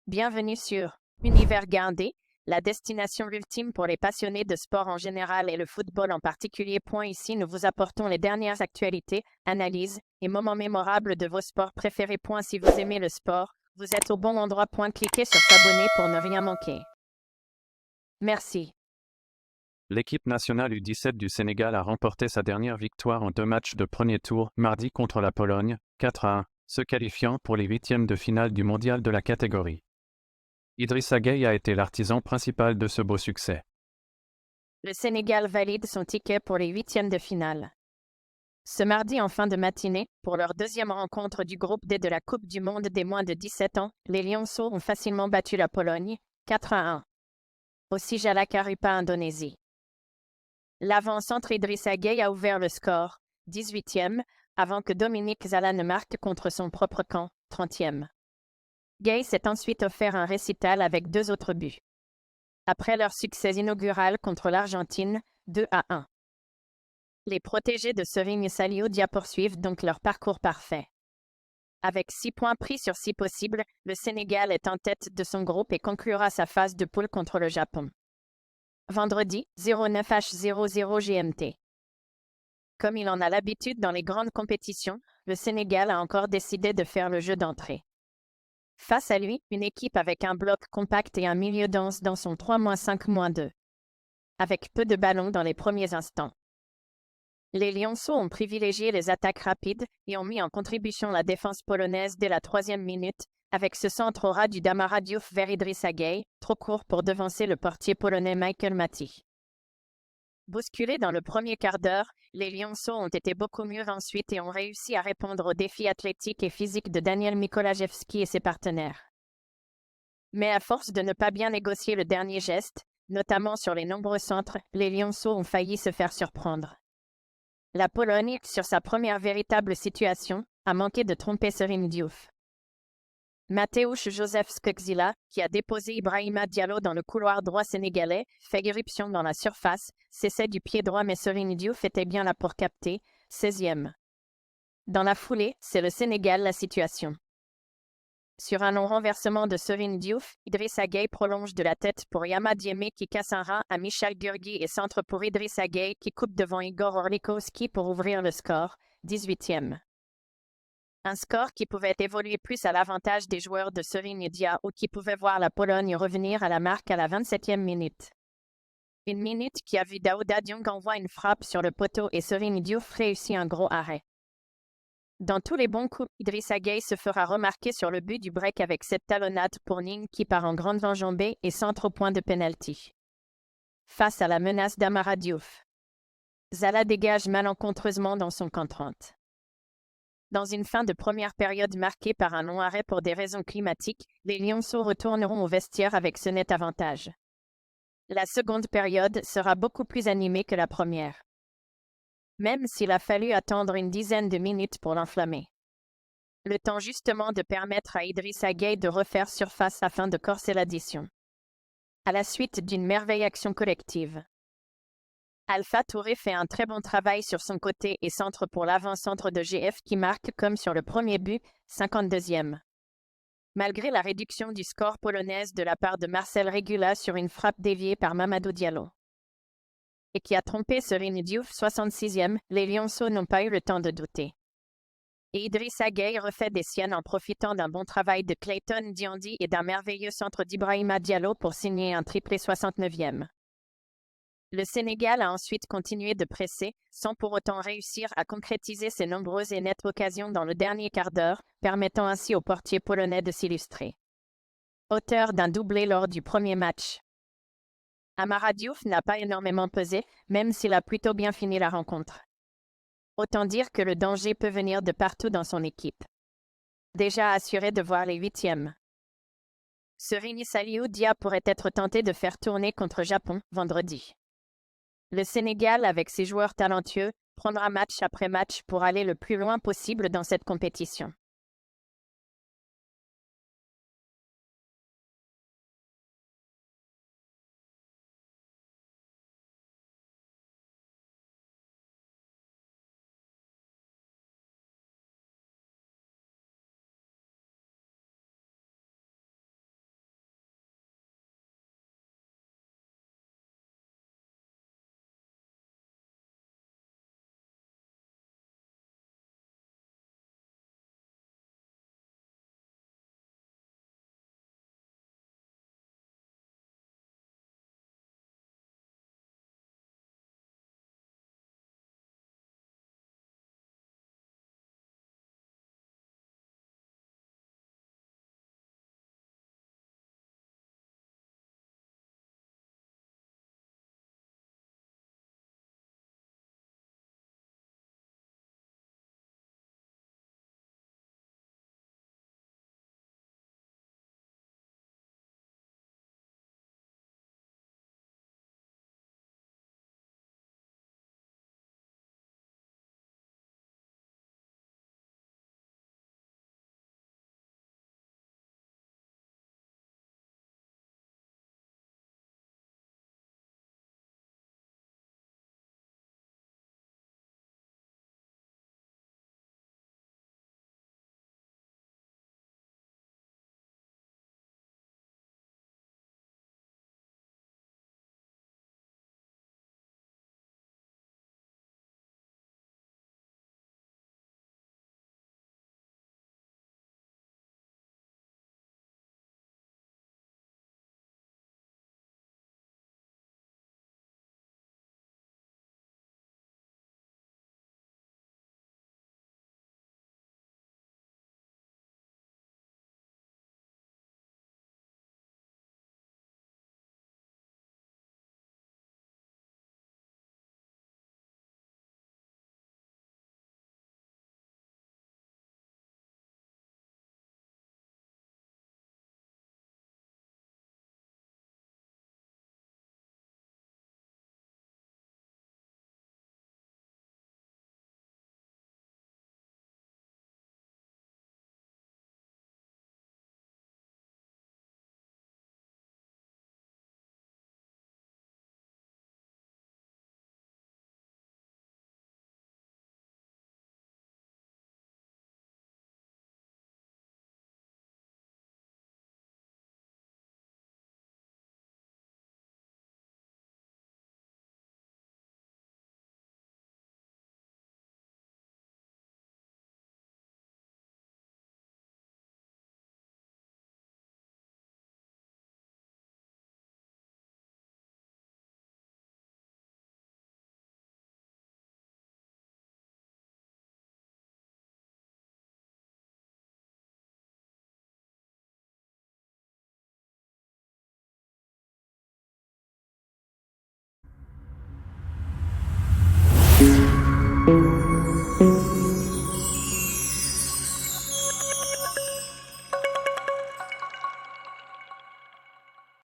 Bienvenue sur Univers Gardé, la destination ultime pour les passionnés de sport en général et le football en particulier. Ici, nous vous apportons les dernières actualités, analyses et moments mémorables de vos sports préférés. Si vous aimez le sport, vous êtes au bon endroit. Cliquez sur s'abonner pour ne rien manquer. Merci. L'équipe nationale U17 du Sénégal a remporté sa dernière victoire en 2 matchs de premier tour, mardi contre la Pologne, 4-1, se qualifiant pour les huitièmes de finale du mondial de la catégorie. Idrissa Gueye a été l'artisan principal de ce beau succès. Le Sénégal valide son ticket pour les huitièmes de finale. Ce mardi en fin de matinée, pour leur deuxième rencontre du groupe D de la Coupe du Monde des moins de 17 ans, les Lionceaux ont facilement battu la Pologne, 4-1, au Sijalak-Harupa, Indonésie. L'avant-centre Idrissa Gueye a ouvert le score, 18e, avant que Dominique Zala ne marque contre son propre camp, 30e. Gueye s'est ensuite offert un récital avec 2 autres buts. Après leur succès inaugural contre l'Argentine, 2-1. Les protégés de Serigne Saliou Dia poursuivent donc leur parcours parfait. Avec 6 points pris sur 6 possibles, le Sénégal est en tête de son groupe et conclura sa phase de poule contre le Japon. Vendredi, 09h00 GMT. Comme il en a l'habitude dans les grandes compétitions, le Sénégal a encore décidé de faire le jeu d'entrée. Face à lui, une équipe avec un bloc compact et un milieu dense dans son 3-5-2. Avec peu de ballons dans les premiers instants. Les Lionceaux ont privilégié les attaques rapides et ont mis en contribution la défense polonaise dès la 3e minute, avec ce centre au ras du Damara Diouf vers Idrissa Gueye, trop court pour devancer le portier polonais Michael Matti. Bousculés dans le premier quart d'heure, les Lionceaux ont été beaucoup mieux ensuite et ont réussi à répondre aux défis athlétiques et physiques de Daniel Mikolajewski et ses partenaires. Mais à force de ne pas bien négocier le dernier geste, notamment sur les nombreux centres, les Lionceaux ont failli se faire surprendre. La Pologne, sur sa première véritable situation, a manqué de tromper Serigne Diouf. Mateusz Joseph Skokzila, qui a déposé Ibrahima Diallo dans le couloir droit sénégalais, fait irruption dans la surface, s'essaie du pied droit mais Serigne Diouf était bien là pour capter, 16e. Dans la foulée, c'est le Sénégal la situation. Sur un long renversement de Serigne Diouf, Idrissa Gueye prolonge de la tête pour Yama Diémé qui casse un rat à Michal Gurgui et centre pour Idrissa Gueye qui coupe devant Igor Orlikowski pour ouvrir le score, 18e. Un score qui pouvait évoluer plus à l'avantage des joueurs de Serigne Dia ou qui pouvait voir la Pologne revenir à la marque à la 27e minute. Une minute qui a vu Daouda Diong envoie une frappe sur le poteau et Serigne Diouf réussit un gros arrêt. Dans tous les bons coups, Idrissa Gueye se fera remarquer sur le but du break avec cette talonnade pour Ning qui part en grande enjambée et centre au point de pénalty. Face à la menace d'Amara Diouf, Zala dégage malencontreusement dans son camp 30. Dans une fin de première période marquée par un long arrêt pour des raisons climatiques, les Lionceaux retourneront au vestiaire avec ce net avantage. La seconde période sera beaucoup plus animée que la première. Même s'il a fallu attendre une dizaine de minutes pour l'enflammer. Le temps justement de permettre à Idrissa Gueye de refaire surface afin de corser l'addition. À la suite d'une merveilleuse action collective. Alpha Touré fait un très bon travail sur son côté et centre pour l'avant-centre de GF qui marque comme sur le premier but, 52e. Malgré la réduction du score polonaise de la part de Marcel Regula sur une frappe déviée par Mamadou Diallo. Et qui a trompé Serigne Diouf 66e, les Lionceaux n'ont pas eu le temps de douter. Et Idrissa Gueye refait des siennes en profitant d'un bon travail de Clayton Diandi et d'un merveilleux centre d'Ibrahima Diallo pour signer un triplé 69e. Le Sénégal a ensuite continué de presser, sans pour autant réussir à concrétiser ses nombreuses et nettes occasions dans le dernier quart d'heure, permettant ainsi au portier polonais de s'illustrer. Auteur d'un doublé lors du premier match. Amara Diouf n'a pas énormément pesé, même s'il a plutôt bien fini la rencontre. Autant dire que le danger peut venir de partout dans son équipe. Déjà assuré de voir les huitièmes. Serigne Saliou Dia pourrait être tenté de faire tourner contre Japon vendredi. Le Sénégal, avec ses joueurs talentueux, prendra match après match pour aller le plus loin possible dans cette compétition. Thank you.